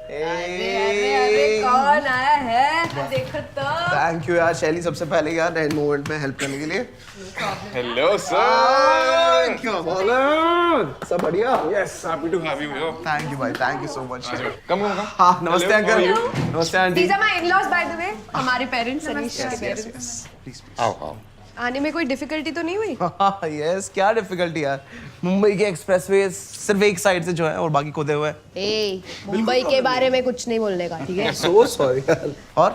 अरे अरे अरे कौन आया है देखो तो। थैंक यू यार शैली, सबसे पहले यार एंड मोमेंट में हेल्प करने के लिए। हेलो सर, क्या बोलो, सब बढ़िया? Yes, happy to have you. Thank you भाई, थैंक यू सो मच। कम होगा। हाँ नमस्ते अंकल। नमस्ते aunty. These are my in-laws by the way, हमारे पेरेंट्स अनीशा के पेरेंट्स। प्लीज आओ। आने में कोई डिफिकल्टी तो नहीं हुई? यस, क्या डिफिकल्टी यार, मुंबई के एक्सप्रेसवे सिर्फ एक साइड से जो है और बाकी खुदे हुए हैं। ए, मुंबई के बारे में कुछ नहीं बोलने का, ठीक है? सो सॉरी यार।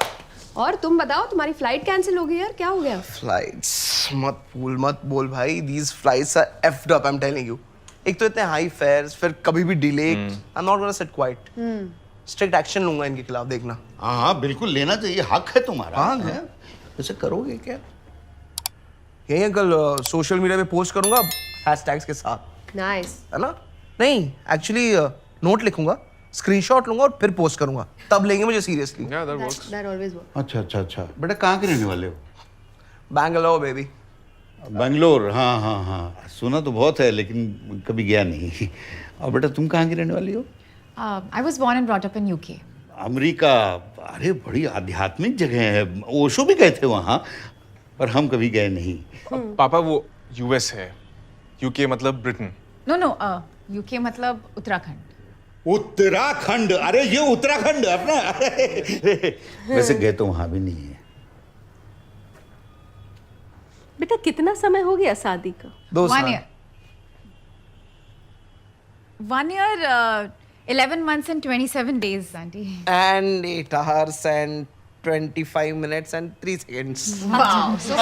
और तुम बताओ, तुम्हारी फ्लाइट कैंसिल हो गई यार, क्या हो गया? फ्लाइट्स मत बोल भाई, these flights are effed up, I'm telling you. एक तो इतने हाई फेयर्स, फिर कभी भी delay. I'm not gonna sit quiet. Strict action लूंगा इनके खिलाफ, देखना। हाँ बिल्कुल लेना चाहिए, हक है तुम्हारा। हाँ है, वैसे करोगे क्या? यही अंकल सोशल मीडिया पे पोस्ट करूंगा हैशटैग्स के साथ, नाइस। है ना? नहीं एक्चुअली नोट लिखूंगा, स्क्रीनशॉट लूंगा और फिर पोस्ट करूंगा, तब लेंगे मुझे seriously. Yeah, that works. That always works. अच्छा बेटा, कहाँ के रहने वाले हो? बैंगलोर बेबी। बेंगलोर, हाँ सुना तो बहुत है लेकिन कभी गया नहीं। और बेटा तुम कहाँ की रहने वाली हो? I was born and brought up in UK. America, अरे बड़ी आध्यात्मिक जगह है, ओशो भी गए थे वहाँ, पर हम कभी गए नहीं। पापा वो यूएस है, यूके मतलब ब्रिटेन। No, UK मतलब उत्तराखंड। उत्तराखंड? अरे ये उत्तराखंड अपना। वैसे गए तो वहाँ भी नहीं है। बेटा कितना समय हो गया शादी का? 2 साल। 1 year. 1 year, 11 months and 27 days, auntie. And 8 hours and 25 minutes and 3 seconds. Wow, so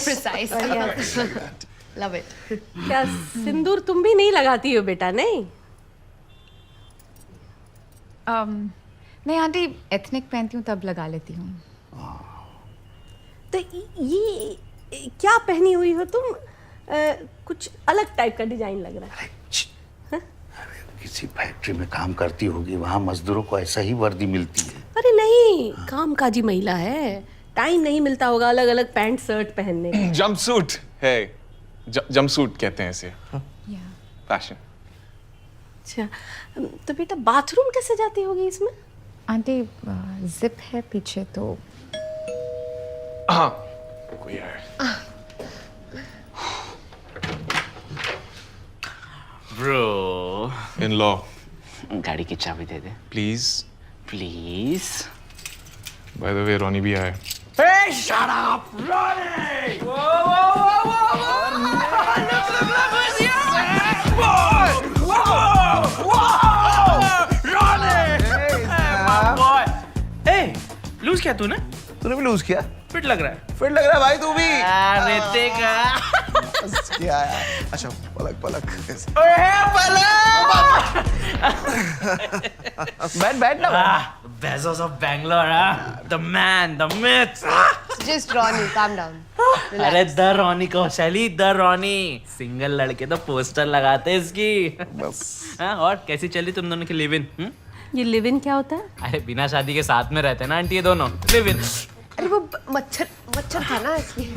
precise. Love it. क्या सिंदूर तुम भी नहीं लगाती हो बेटा? नहीं नहीं आंटी, एथनिक पहनती हूँ तब लगा लेती हूँ। तो ये क्या पहनी हुई हो तुम? कुछ अलग टाइप का डिजाइन लग रहा है। किसी फैक्ट्री में काम करती होगी, वहाँ मजदूरों को ऐसा ही वर्दी मिलती है। अरे नहीं, कामकाजी महिला है, टाइम नहीं मिलता होगा अलग अलग पैंट शर्ट पहनने का। जंपसूट है, जंपसूट कहते हैं इसे। फैशन। अच्छा, तो बेटा बाथरूम कैसे जाती होगी इसमें? आंटी जिप है पीछे तो। हाँ कोई है। ब्रो, इन लॉ गाड़ी की चाबी दे दे please. Please. By the way Ronnie भी आए। Hey, shut up, Ronnie! Lose क्या तूने? तूने भी लूज किया? फिट लग रहा है। फिट लग रहा है भाई तू भी। ऋतिक। बस क्या यार। अच्छा पलक बैठ ना। Bezos of Bangalore, the man, the myth. Just Ronnie, calm down. अरे द रॉनी को शैली, द रॉनी सिंगल लड़के तो पोस्टर लगाते हैं इसकी। बस। हाँ, और कैसी चली तुम दोनों की लिव इन? ये लिव इन क्या होता है? अरे बिना शादी के साथ में रहते हैं ना आंटी ये दोनों, लिव इन। अरे वो मच्छर था ना इसलिए।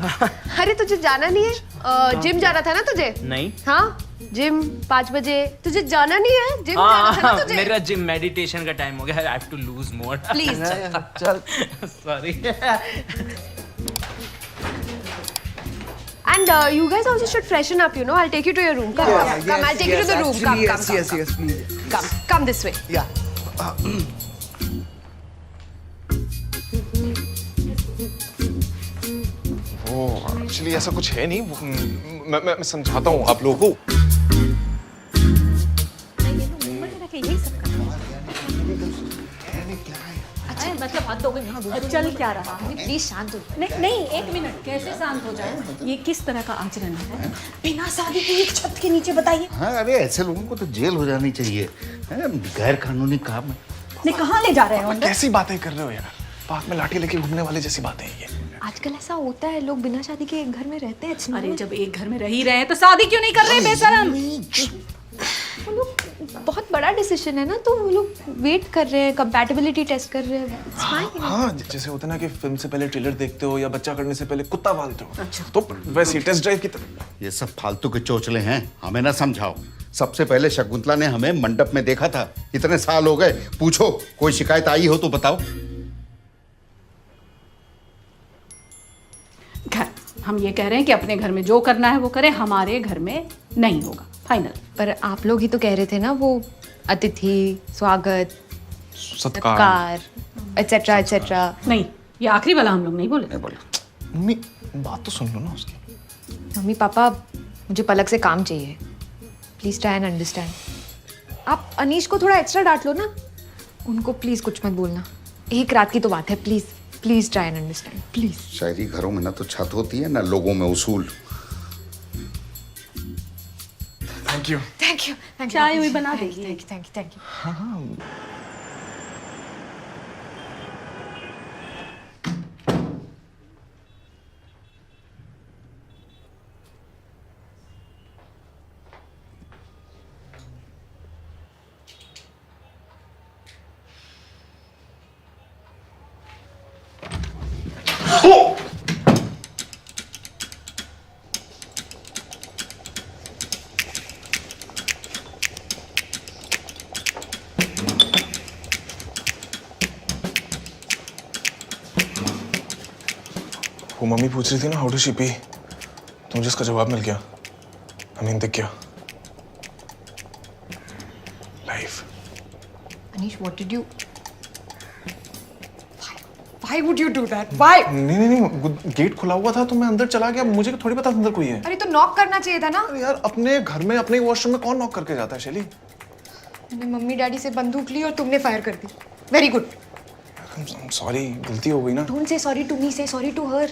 अरे तुझे जाना नहीं है? जिम जाना था ना तुझे? नहीं। हाँ जिम 5 बजे तुझे जाना नहीं है? जिम जाना था ना तुझे? मेरा जिम मेडिटेशन का टाइम हो गया। I have to lose more. Please चल। Sorry. And you guys also should freshen up, you know. I'll take you to your room. Come, I'll take you to the room. Come, Yes, please. come this way. Yeah. Actually ऐसा कुछ है नहीं। मैं समझाता हूँ आप लोगों को। मतलब हद हो गई। चल क्या रहा है? प्लीज शांत हो। नहीं, 1 मिनट, कैसे शांत हो जाए? ये किस तरह का आचरण है? बिना शादी के एक छत के नीचे बताइए। हाँ, अरे ऐसे लोगों को तो जेल हो जानी चाहिए। गैर कानूनी काम है। नहीं, कहाँ ले जा रहे हो? कैसी बातें कर रहे हो यार? पार्क में लाठी लेके घूमने वाले जैसी बातें हैं ये। आजकल ऐसा होता है, लोग बिना शादी के एक घर में रहते हैं। अरे जब एक घर में रह ही रहे हैं तो शादी क्यों नहीं कर रहे बेशरम? वो लोग बहुत बड़ा डिसीजन है ना, तो वो लोग वेट कर रहे हैं, कंपैटिबिलिटी टेस्ट कर रहे हैं। It's fine. हाँ जैसे होता है ना कि फिल्म से पहले ट्रेलर देखते हो या बच्चा करने से पहले कुत्ता पालते हो। अच्छा। तो वैसे टेस्ट ड्राइव की तरह। ये सब फालतू के चोचले हैं, हमें ना समझाओ। सबसे पहले शकुंतला ने हमें मंडप में देखा था। इतने साल हो गए, पूछो कोई शिकायत आई हो तो बताओ। खैर, हम ये कह रहे हैं कि अपने घर में जो करना है वो करें, हमारे घर में नहीं होगा, फाइनल। पर आप लोग ही तो कह रहे थे ना, वो अतिथि स्वागत सत्कार। Etcetera etcetera. नहीं, ये आखिरी वाला हम लोग नहीं बोले। नहीं बोला। मम्मी बात तो सुन लो ना उसकी। मम्मी पापा, मुझे पलक से काम चाहिए, प्लीज ट्राई एंड अंडरस्टैंड। आप अनीश को थोड़ा एक्स्ट्रा डांट लो ना, उनको प्लीज कुछ मत बोलना, एक रात की तो बात है, please please try and understand please. शायरी घरों में ना तो छत होती है ना लोगों में उसूल। Thank you. Thank you. चाय हुई बना देगी। Thank you thank you thank you. वो मम्मी पूछ रही थी ना हाउ डू शी पी, तो मुझे इसका जवाब मिल गया। आई मीन देख क्या life. Anish, what did you, why would you do that, why? नहीं, गेट खुला हुआ था तो मैं अंदर चला गया, मुझे थोड़ी पता अंदर कोई है। अरे तो नॉक करना चाहिए था ना। अरे यार, अपने घर में अपने वॉशरूम में कौन नॉक करके जाता है शैली? मैंने मम्मी डैडी से बंदूक ली और तुमने फायर कर दी। Very good. सॉरी, गलती हो गई ना। Don't say sorry to me, से सॉरी टू हर।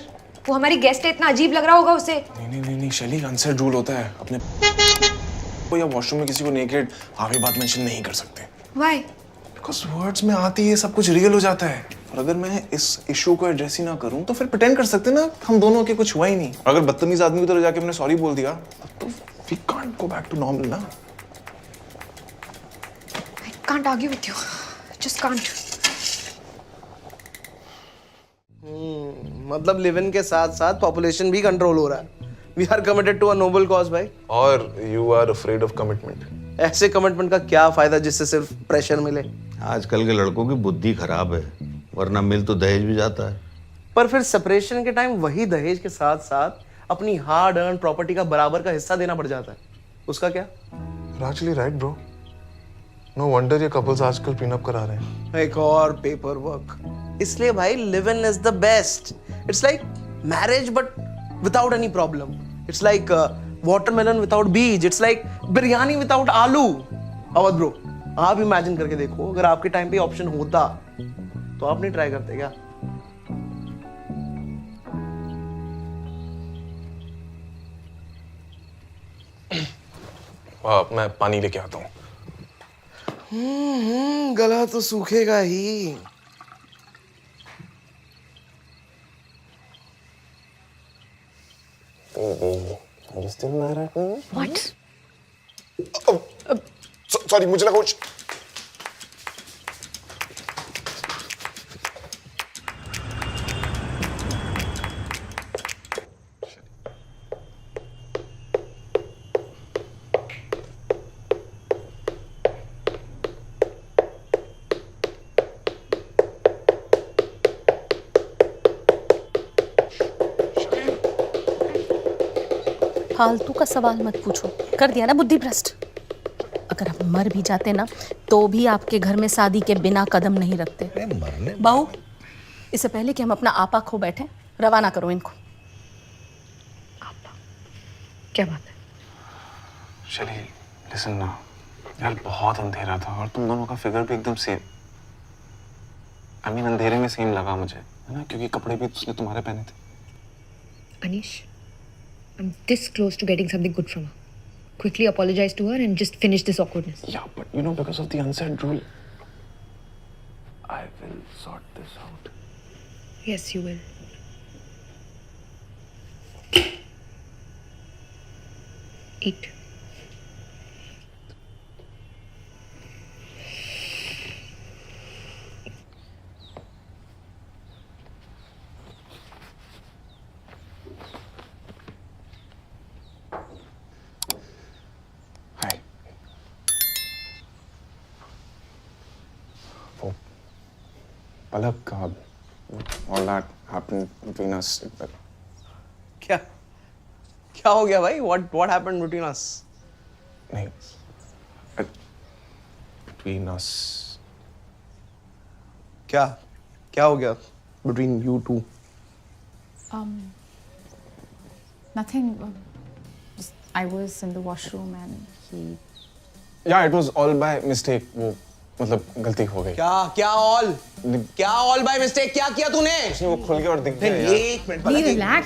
वो हमारी गेस्ट है, इतना अजीब लग रहा होगा उसे। नहीं शैली, अनसेड रूल होता है, अपने को या वॉशरूम में किसी को नेकेड आगे बात मेंशन नहीं कर सकते। व्हाई? बिकॉज वर्ड्स में आती है सब कुछ रियल हो जाता है, और अगर मैं इस इशू को एड्रेस ही ना करूं तो फिर प्रिटेंड कर सकते ना हम दोनों के कुछ हुआ ही नहीं। अगर बदतमीज आदमी की तरह जाके हमने सॉरी बोल दिया तो we can't go back to normal ना। I can't argue with you. Just can't. मतलब लिव इन के साथ साथ पॉपुलेशन भी कंट्रोल हो रहा है। We are committed to a noble cause भाई। और you are afraid of commitment. ऐसे कमिटमेंट का क्या फायदा जिससे सिर्फ प्रेशर मिले। आजकल के लड़कों की बुद्धि खराब है, वरना मिल तो दहेज भी जाता है। पर फिर सेपरेशन के टाइम वही दहेज के साथ साथ अपनी हार्ड अर्न प्रॉपर्टी का बराबर का हिस्सा देना पड़ जाता है, उसका क्या? Actually right bro, no wonder ये कपल्स आजकल पिन अप करा रहे हैं। एक और पेपर वर्क। इसलिए भाई live in is the best. It's like marriage but without any problem. It's like watermelon without beej. It's like biryani without aloo. Avadh bro, आप इमेजिन करके देखो, अगर आपके टाइम पे ऑप्शन होता तो आप नहीं ट्राई करते क्या? मैं पानी लेके आता हूँ। गला तो सूखेगा ही। Are you still mad at me? What? Sorry, मुझे लगा कुछ। फालतू का सवाल मत पूछो, कर दिया ना बुद्धि भ्रष्ट। अगर आप मर भी जाते ना तो भी आपके घर में शादी के बिना कदम नहीं रखते। बहू, इससे पहले कि हम अपना आपा खो बैठे, रवाना करो इनको। आपा? क्या बात है? शैली, लिसन ना यार, बहुत अंधेरा था और तुम दोनों का फिगर भी एकदम सेम। आई मीन अंधेरे में सेम लगा मुझे, है ना, क्योंकि कपड़े भी उसने तुम्हारे पहने थे। Anish, I'm this close to getting something good from her. Quickly apologize to her and just finish this awkwardness. Yeah, but you know, because of the unsaid rule, I will sort this out. Yes, you will. Eat. Hi. Palak, all that happened between us. क्या क्या हो गया भाई? What happened between us? नहीं, between us. क्या क्या हो गया between you two? Nothing. Just, I was in the washroom and he. Yeah, it was all by mistake. वो मतलब गलती हो गई. क्या all by mistake? क्या किया तूने? वो खुल गया और दिख गया यार. एक मिनट पलक, Relax.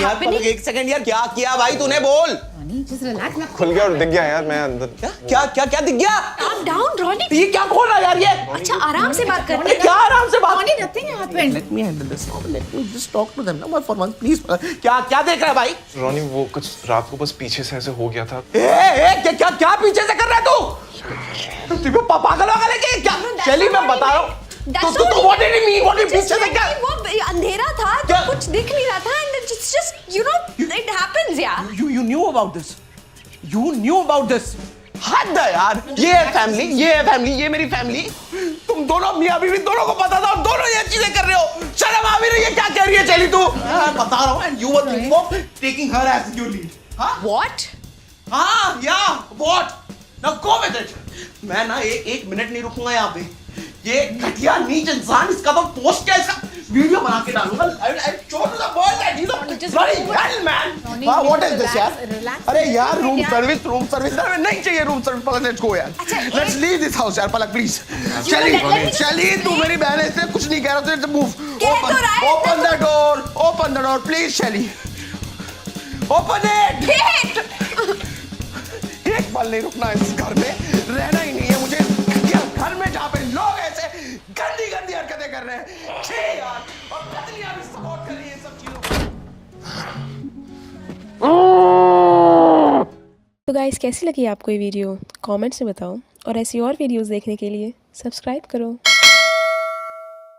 यार पलक, एक सेकंड यार, क्या किया भाई तूने? बोल. Ronnie, just relax. मैं खुल गया और दिख गया यार, मैं अंदर. क्या दिख गया? Calm down, Ronnie. ये क्या खोल रहा यार ये? अच्छा आराम से बात करते हैं. क्या आराम से बात? Ronnie, nothing happened. Let me handle this now. Let me just talk to them now for once, please. क्या देख रहा है भाई? रोनी वो कुछ रात को बस पीछे से ऐसे हो गया था. क्या पीछे से कर रहा है तू? तू पागल है क्या? शैली मैं बता रहा हूँ. तो what did he mean? What did he पीछे से क्या? वो अंधेरा था क्या? तो कुछ दिख नहीं रहा था and it's just you know it happens yeah. You knew about this. You knew about this. हद है यार. ये है फैमिली, ये मेरी फैमिली. तुम दोनों मियां बीवी दोनों को पता था और दोनों ये चीजें कर रहे हो. शर्म आ भी रही है? क्या कह रही है शैली तू? मैं बता रहा हूँ and you were thinking of taking her as your lead. हाँ? What? हाँ, yeah, what? Now go with it. मैं ना एक मिनट नहीं रुकूंगा यहाँ पे. ये घटिया नीच इंसान, इसका तो पोस्ट क्या, इसका वीडियो बना के डालूंगा. I show to the world that he's a bloody hell man. हाँ, what is this यार? अरे यार रूम सर्विस नहीं चाहिए room service. Palak let's go यार. Let's leave this house यार. पलक please. चली तू मेरी बहन है, इसलिए कुछ नहीं कह रहा. तो move. Open the door please शैली. Open it. एक पल नहीं रुकना इस घर में, रहना ही नहीं है मुझे घर में जहाँ पे लोग ऐसे गंदी हरकतें कर रहे हैं. छी यार, और पत्नियां भी सपोर्ट कर रही है सब चीजों को. तो गाइस कैसी लगी आपको ये वीडियो कमेंट्स में बताओ और ऐसी और वीडियोस देखने के लिए सब्सक्राइब करो.